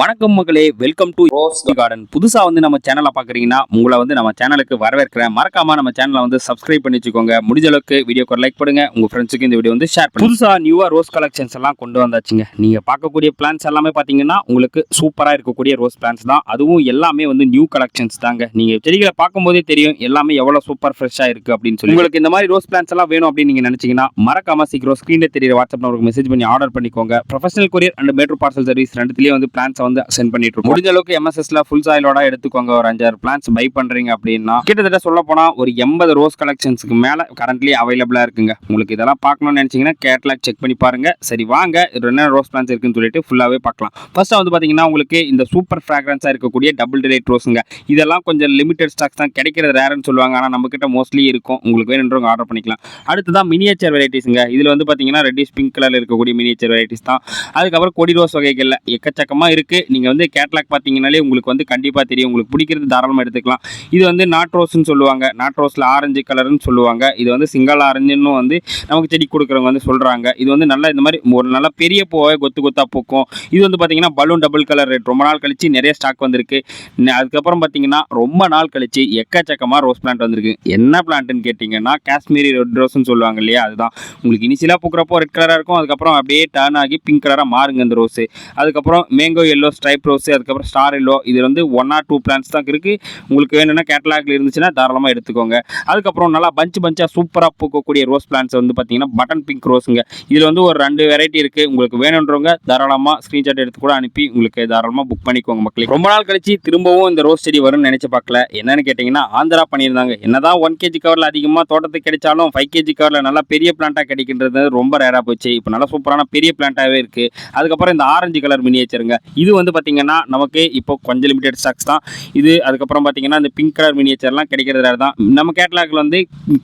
வணக்கம் மக்களே, welcome to rose garden. புதுசா நம்ம சேனலை பாக்குறீங்கன்னா உங்களை நம்ம சேனலுக்கு வரவேற்கிறேன். மறக்காம நம்ம சேனலை சப்ஸ்கிரைப் பண்ணி வச்சுக்கோங்க. முடிஞ்ச அளவுக்கு வீடியோக்கு லைக் பண்ணுங்க, உங்க ஃப்ரெண்ட்ஸுக்கு இந்த வீடியோ ஷேர் பண்ணுங்க. புதுசா நியூவா ரோஸ் கலெக்ஷன்ஸ் எல்லாம் கொண்டு வந்தாச்சுங்க. நீங்க பார்க்கக்கூடிய பிளான்ஸ் எல்லாமே பாத்தீங்கன்னா உங்களுக்கு சூப்பரா இருக்கக்கூடிய ரோஸ் பிளான்ஸ் தான். அதுவும் எல்லாமே நியூ கலெக்ஷன்ஸ் தாங்க. நீங்க செடிகளை பார்க்கும்போதே தெரியும் எல்லாமே எவ்வளவு சூப்பர் ஃப்ரெஷ்ஷா இருக்கு அப்படின்னு சொல்லி. உங்களுக்கு இந்த மாதிரி ரோஸ் பிளான்ஸ் எல்லாம் வேணும் அப்படின்னு நீங்க நினைச்சீங்கன்னா மறக்காம சீக்கிரம் ஸ்கிரீன்ல தெரியுற வாட்ஸ்அப் நம்பருக்கு மெசேஜ் பண்ணி ஆர்டர் பண்ணிக்கோங்க. Professional courier and metro parcel service ரெண்டுத்துலயே பிளான்ஸ் சென்ட் பண்ணிட்டு இருக்கோம். முடிஞ்ச அளவுக்கு எம்எஸ்எஸ்ல ஃபுல் சாயிலோட எடுத்துக்கோங்க. ஒரு 5-6 பிளான்ஸ் பை பண்றீங்க அப்படின்னா கிட்டத்தட்ட சொல்ல போனா ஒரு 80 ரோஸ் கலெக்ஷன்ஸ்க்கு மேல கரண்ட்லி அவைலபிளா இருக்குங்க. உங்களுக்கு இதெல்லாம் பார்க்கணும்னு நினைச்சீங்கன்னா கேட்லாக் செக் பண்ணி பாருங்க. சரி வாங்க என்ன ரோஸ் பிளான்ஸ் இருக்குன்னு சொல்லிட்டு ஃபுல்லாவே பார்க்கலாம். ஃபர்ஸ்ட் பாத்தீங்கன்னா உங்களுக்கு இந்த சூப்பர் ஃபிராக்ரன்ஸா இருக்கக்கூடிய டபுள் டிலைட் ரோஸுங்க. இதெல்லாம் கொஞ்சம் லிமிடெட் ஸ்டாக்ஸ் தான், கிடைக்கிறது ரேர்னு சொல்லுவாங்க. ஆனா நம்ம கிட்ட மோஸ்ட்லி இருக்கும். உங்களுக்கு வேணுன்றவங்க ஆர்டர் பண்ணிக்கலாம். அடுத்ததான் மினியேச்சர் வெரைட்டிஸ்ங்க. இதுல பாத்தீங்கன்னா ரெட்டிஷ் பிங்க் கலர்ல இருக்கக்கூடிய மினியேச்சர் வெரைட்டிஸ் தான். அதுக்கப்புறம் கொடி ரோஸ் வகைகள்ல எக்கச்சக்கமா இருக்கு. நீங்க கேட்லாக் பார்த்தீங்கன்னாலே உங்களுக்கு கண்டிப்பாக தெரியும். உங்களுக்கு பிடிக்கிறது தாராளமாக எடுத்துக்கலாம். இது நாட் ரோஸ்ன்னு சொல்லுவாங்க. நாட் ரோஸில் ஆரஞ்சு கலர்னு சொல்லுவாங்க. இது சிங்கிள் ஆரஞ்சுன்னு நமக்கு செடி கொடுக்குறவங்க சொல்கிறாங்க. இது நல்ல இந்த மாதிரி ஒரு நல்ல பெரிய பூவை கொத்து கொத்தா பூக்கும். இது பார்த்தீங்கன்னா பலூன் டபுள் கலர் ரேட் ரொம்ப நாள் கழிச்சு நிறைய ஸ்டாக் வந்திருக்கு. அதுக்கப்புறம் பார்த்தீங்கன்னா ரொம்ப நாள் கழிச்சு எக்கச்சக்கமாக ரோஸ் பிளான்ட் வந்திருக்கு. என்ன பிளான்ட்னு கேட்டிங்கன்னா காஷ்மீரி ரெட் ரோஸ்ன்னு சொல்லுவாங்க இல்லையா, அதுதான். உங்களுக்கு இனிஷியலாக பூக்கிறப்போ ரெட் கலராக இருக்கும். அதுக்கப்புறம் அப்படியே டர்ன் ஆகி பிங்க் கலராக மாறுங்க இந்த ரோஸு. அதுக்கப்புறம் மேங்கோ எல்லோ ஸ்ட்ரைப் ரோஸு, அதுக்கப்புறம் ஸ்டார் எல்லோ. இது 1 or 2 பிளான்ஸ் தான் இருக்குது. உங்களுக்கு வேணும்னா கேட்டலாக்ல இருந்துச்சுன்னா தாராளமாக எடுத்துக்கோங்க. அதுக்கப்புறம் நல்லா பஞ்சாக சூப்பராக பூக்கக்கூடிய ரோஸ் பிளான்ஸ் பார்த்தீங்கன்னா பட்டன் பிங்க் ரோஸுங்க. இதில் ஒரு 2 வெரைட்டி இருக்குது. உங்களுக்கு வேணுன்றவங்க தாராளமாக ஸ்க்ரீன்ஷாட் எடுத்து கூட அனுப்பி உங்களுக்கு தாராளமாக புக் பண்ணிக்கோங்க மக்களே. ரொம்ப நாள் கழிச்சு திரும்பவும் இந்த ரோஸ் செடி வரும்னு நினைச்சு பார்க்கல. என்னன்னு கேட்டிங்கன்னா ஆந்திரா பண்ணியிருந்தாங்க. என்னதான் 1 kg கவரில் அதிகமாக தோட்டத்துக்கு கிடைச்சாலும் 5 kg கவரில் நல்லா பெரிய பிளான்ட்டாக கிடைக்கின்றது ரொம்ப ரேராக போச்சு. இப்போ நல்லா சூப்பரான பெரிய பிளான்ட்டாகவே இருக்குது. அதுக்கப்புறம் இந்த ஆரஞ்சு கலர் மினியேச்சருங்க. இது பார்த்தீங்கன்னா நமக்கு இப்போ கொஞ்சம் லிமிடெட் ஸ்டாக்ஸ் தான் இது. அதுக்கப்புறம் பார்த்தீங்கன்னா இந்த பிங்க் கலர் மினியேச்சர்லாம் கிடைக்கிறது தான். நம்ம கேட்டலாக்ல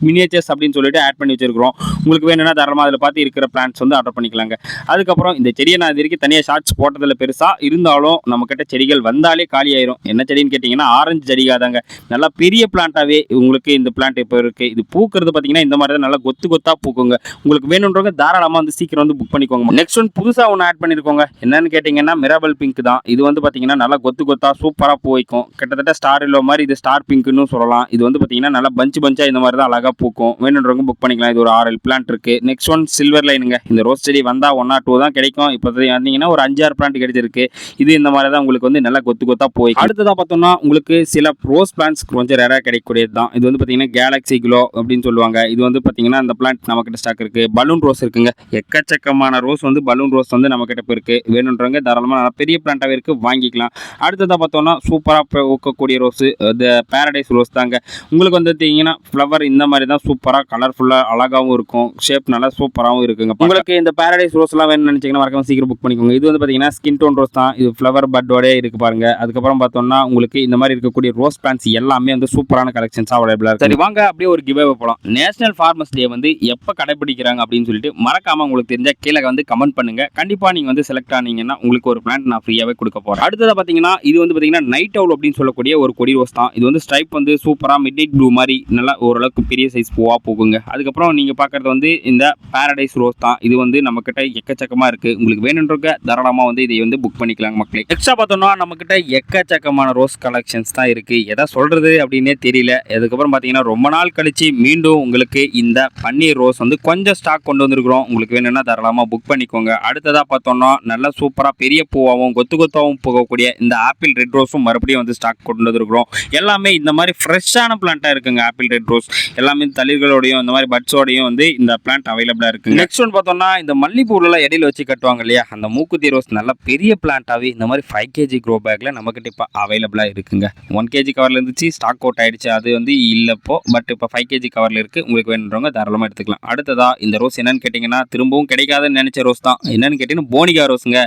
மினியேச்சர்ஸ் அப்படின்னு சொல்லிட்டு ஆட் பண்ணி வச்சிருக்கிறோம். உங்களுக்கு வேணும்னா தாராளமாக அதில் பார்த்து இருக்கிற பிளான்ஸ் ஆர்டர் பண்ணிக்கலாங்க. அதுக்கப்புறம் இந்த செடியை நான் இது வரைக்கும் தனியாக ஷார்ட்ஸ் போட்டதில் பெருசாக இருந்தாலும் நம்மக்கிட்ட செடிகள் வந்தாலே காலி ஆயிரும். என்ன செடின்னு கேட்டிங்கன்னா ஆரஞ்சு செடிகாதாங்க. நல்லா பெரிய பிளான்ட்டாகவே உங்களுக்கு இந்த பிளான்ட் இப்போ இருக்குது. இது பூக்கிறது பார்த்தீங்கன்னா இந்த மாதிரி தான் நல்லா கொத்து கொத்தாக பூக்குங்க. உங்களுக்கு வேணுன்றவங்க தாராளமாக சீக்கிரம் புக் பண்ணிக்கோங்க. நெக்ஸ்ட் புதுசாக ஒன்று ஆட் பண்ணியிருக்கோங்க. என்னன்னு கேட்டிங்கன்னா மிராபல் பிங்க் தான். இது பார்த்தீங்கன்னா நல்லா கொத்து கொத்தா சூப்பராக பூ வைக்கும். கிட்டத்தட்ட ஸ்டார் எல்லோ மாதிரி இது ஸ்டார் பிங்க்னு சொல்லலாம். இது பார்த்தீங்கன்னா நல்லா பஞ்சா இந்த மாதிரி தான் அழகாக பூக்கும். வேணுன்றவங்க புக் பண்ணிக்கலாம். இது ஒரு 6 பிளான்ட் இருக்கு. நெக்ஸ்ட் சில்வர் லைனுங்க. இந்த ரோஸ் செடி வந்தால் 1 or 2 தான் கிடைக்கும். இப்போ வந்தீங்கன்னா ஒரு 5-6 பிளான்ட் கிடைச்சிருக்கு. இது இந்த மாதிரி தான் உங்களுக்கு நல்லா கொத்து கொத்தா பூ. அடுத்ததாக பார்த்தோம்னா உங்களுக்கு சில ரோஸ் பிளான்ட்ஸ் கொஞ்சம் ரேராக கிடைக்கக்கூடியது தான். இது பார்த்தீங்கன்னா கேலக்ஸி கிலோ அப்படின்னு சொல்லுவாங்க. இது பார்த்தீங்கன்னா இந்த பிளான்ட் நம்மக்கிட்ட ஸ்டாக் இருக்கு. பலூன் ரோஸ் இருக்குங்க. எக்கச்சக்கமான ரோஸ் பலூன் ரோஸ் நம்மக்கிட்ட இப்போ இருக்கு. வேணுன்றவங்க தாராளமாக நல்லா பெரிய பிளான்ட்டாகவே இருக்கு, வாங்கிக்கலாம். அடுத்ததாக பார்த்தோம்னா சூப்பராக ஊக்கக்கூடிய ரோஸு இந்த பேரடைஸ் ரோஸ் தாங்க. உங்களுக்கு பார்த்தீங்கன்னா ஃப்ளவர் இந்த மாதிரி தான் சூப்பராக கலர்ஃபுல்லாக அழகாகவும் இருக்கும். ஷேப் நல்லா சூப்பராகவும் இருக்குங்க. உங்களுக்கு இந்த பேரடைஸ் ரோஸ்லாம் வேணும்னு நினச்சிங்கன்னா மறக்காம சீக்கிரம் புக் பண்ணிக்கோங்க. இது பார்த்தீங்கன்னா ஸ்கின் டோன் ரோஸ் தான். இது ஃப்ளவர் பட்டோடே இருக்குது பாருங்க. அதுக்கப்புறம் பார்த்தோம்னா உங்களுக்கு இந்த மாதிரி இருக்கக்கூடிய ரோஸ் பிளான்ட்ஸ் எல்லாமே சூப்பரான கலெக்ஷன்ஸாக அவைலபிளாக இருக்குது. சரி வாங்க அப்படியே ஒரு கிவ்அவே போகலாம். நேஷனல் ஃபார்மர்ஸ் டே எப்போ கடைபிடிக்கிறாங்க அப்படின்னு சொல்லிட்டு மறக்காம உங்களுக்கு தெரிஞ்ச கீழே கமெண்ட் பண்ணுங்க. கண்டிப்பாக நீங்கள் செலக்ட் ஆனீங்கன்னா உங்களுக்கு ஒரு பிளான்ட் நான் ஃப்ரீயாகவே கொடுக்க போகிறேன். அடுத்ததாக பார்த்தீங்கன்னா இது பார்த்தீங்கன்னா நைட் அவுல் அப்படின்னு சொல்லக்கூடிய ஒரு கொடி ரோஸ் தான். இது ஸ்ட்ரைப் சூப்பராக மிட் நைட் ப்ளூ மாதிரி நல்லா ஓரளவுக்கு பெரிய சைஸ் பூவாக போகுங்க. அதுக்கப்புறம் நீங்கள் பார்க்குறது இந்த பேரடைஸ் ரோஸ் தான். இது நம்மக்கிட்ட எக்கச்சக்கமாக இருக்குது. உங்களுக்கு வேணுன்றவங்க தாராளமாக இதை புக் பண்ணிக்கலாங்க மக்களே. எக்ஸ்ட்ரா பார்த்தோம்னா நம்மக்கிட்ட எக்கச்சக்கமான ரோஸ் கலெக்ஷன்ஸ் தான் இருக்குது. எதை சொல்கிறது அப்படின்னே தெரியல. அதுக்கப்புறம் பார்த்தீங்கன்னா ரொம்ப நாள் கழிச்சு மீண்டும் உங்களுக்கு இந்த பன்னீர் ரோஸ் கொஞ்சம் ஸ்டாக் கொண்டு வந்திருக்கிறோம். உங்களுக்கு வேணும்னா தாராளமாக புக் பண்ணிக்கோங்க. அடுத்ததாக பார்த்தோம்னா நல்லா சூப்பராக பெரிய பூவாகவும் கொத்து கொத்தாகவும் போகக்கூடிய இந்த ஆப்பிள் ரெட் ரோஸும் மறுபடியும் ஸ்டாக் கொண்டு வந்திருக்கிறோம். எல்லாமே இந்த மாதிரி ஃப்ரெஷ்ஷான பிளான்ட்டாக இருக்குங்க. ஆப்பிள் ரெட் ரோஸ் எல்லாமே தளிர்களோடையும் இந்த மாதிரி பட்ஸோடையும் இந்த பிளான்ட் அவைலபிளாக இருக்குது. நெக்ஸ்ட் ஒன் பார்த்தோம்னா இந்த மல்லிப்பூலாம் இடையில வச்சு கட்டுவாங்க இல்லையா, அந்த மூக்குத்தி ரோஸ் நல்ல பெரிய பிளான்ட்டாகவே இந்த மாதிரி 5 kg க்ரோ பேக்கில் நம்மக்கிட்ட இப்போ அவைலபிளாக இருக்குங்க. 1 kg கவரில் இருந்துச்சு, ஸ்டாக் அவுட் ஆயிடுச்சு. அது இல்லைப்போ, பட் இப்போ 5 kg கவரில் இருக்குது. உங்களுக்கு வேணுன்றவங்க தாராளமாக எடுத்துக்கலாம். அடுத்ததா இந்த ரோஸ் என்னன்னு கேட்டிங்கன்னா திரும்பவும் கிடைக்காதுன்னு நினச்ச ரோஸ் தான். என்னன்னு கேட்டிங்கன்னா போனிகா ரோஸுங்க.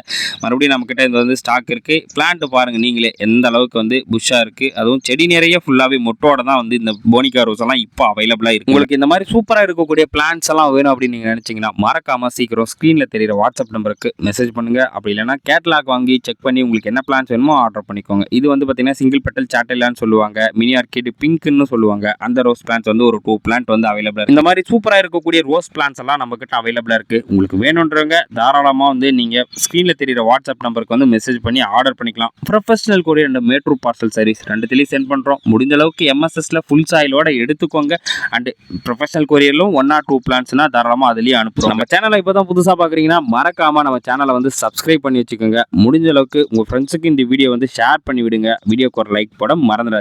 மறுபடியும் நம்மக்கிட்ட இது ஸ்டாக் இருக்குது. பிளான்ட் பாருங்கள் நீங்களே எந்த அளவுக்கு புஷ்ஷாக இருக்குது. அதுவும் செடி நிறைய ஃபுல்லாகவே மொட்டோட தான் இந்த போனிகா ரோஸ் எல்லாம் இப்போ அவைலபிளாக இருக்குது. உங்களுக்கு இந்த மாதிரி சூப்பராக இருக்கக்கூடிய பிளான்ட்ஸ் எல்லாம் வேணும் அப்படின்னு நீங்கள் நினச்சிங்கன்னா மறக்காமல் சீக்கிரம் ஸ்க்ரீனில் தெரிகிற வாட்ஸ்அப் நம்பருக்கு மெசேஜ் பண்ணுங்கள். அப்படி இல்லைனா கேட்லாக் வாங்கி செக் பண்ணி உங்களுக்கு என்ன பிளான்ஸ் வேணுமோ ஆர்டர் பண்ணிக்கோங்க. இது பார்த்தீங்கன்னா சிங்கிள் பெட்டல் சாட்டலான்னு சொல்லுவாங்க. மினி ஆர்கிட் பிங்க்னு சொல்லுவாங்க. அந்த ரோஸ் பிளான்ஸ் ஒரு 2 பிளான்ட் அவைலபிளாக இருக்குது. இந்த மாதிரி சூப்பராக இருக்கக்கூடிய ரோஸ் பிளான்ஸ் எல்லாம் நம்மக்கிட்ட அவைலபிளாக இருக்குது. உங்களுக்கு வேணுன்றவங்க தாராளமாக நீங்கள் ஸ்க்ரீனில் தெரிகிற வாட்ஸ்அப் நம்பருக்கு மெசேஜ் பண்ணி ஆர்டர் பண்ணிக்கலாம். Professional courier and metro parcel service ரெண்டுத்திலையும் சென்ட் பண்ணுறோம். முடிஞ்ச அளவுக்கு எம்எஸ்எஸ்ல ஃபுல் சாயிலோட எடுத்துக்கோங்க. அண்ட் ப்ரொஃபஷனல் கொரியர்லும் 1 or 2 பிளான்ஸ்னா தாராளமாக அதுலேயே அனுப்புகிறோம். நம்ம சேனலை இப்போ தான் புதுசாக பார்க்குறீங்கன்னா மறக்காமல் நம்ம சேனலை வந்து சப்ஸ்கிரைப் பண்ணி வச்சுக்கோங்க. முடிஞ்ச அளவுக்கு உங்கள் ஃப்ரெண்ட்ஸுக்கு இந்த வீடியோ வந்து ஷேர் பண்ணி விடுங்க. வீடியோக்கு ஒரு லைக் போட மறந்துடாது.